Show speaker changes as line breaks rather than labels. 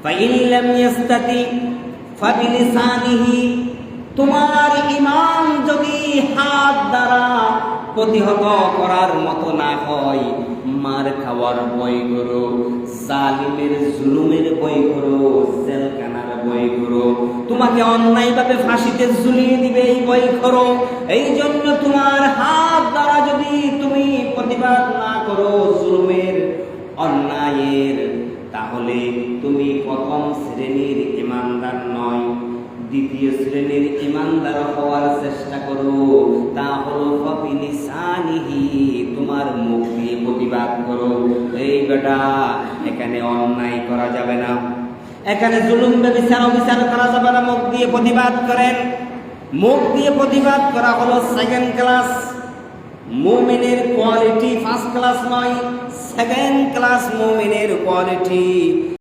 Fine লাম ইয়াস্তাতি ফাবিলিসানিহি, তোমার ঈমান যদি হাত দ্বারা প্রতিহত করার মতো না হয়, মার খাওয়ার ভয় করো, জালিমের জুলুমের ভয় করো, জেলখানার ভয় করো, তোমাকে অন্যায়ভাবে ফাঁসিতে ঝুলিয়ে দিবে এই ভয় করো। এই জন্য তোমার হাত দ্বারা যদি তুমি প্রতিবাদ না করো জুলুমের, অন্যায়ের, তাহলে তুমি প্রথম শ্রেণীর ঈমানদার নয়, দ্বিতীয় শ্রেণীর ঈমানদার হওয়ার চেষ্টা করো। তা হলো ফাবিলিসানিহি, তোমার মুখ দিয়ে প্রতিবাদ করো। এই বেটা, এখানে অন্যায় করা যাবে না, এখানে জুলুম ব্যভিচার অবিচার করা যাবে না, মুখ দিয়ে প্রতিবাদ করেন। মুখ দিয়ে প্রতিবাদ করা হলো সেকেন্ড ক্লাস। মুমিনের কোয়ালিটি ফার্স্ট ক্লাস নয়, সেকেন্ড ক্লাস মুমিনের কোয়ালিটি।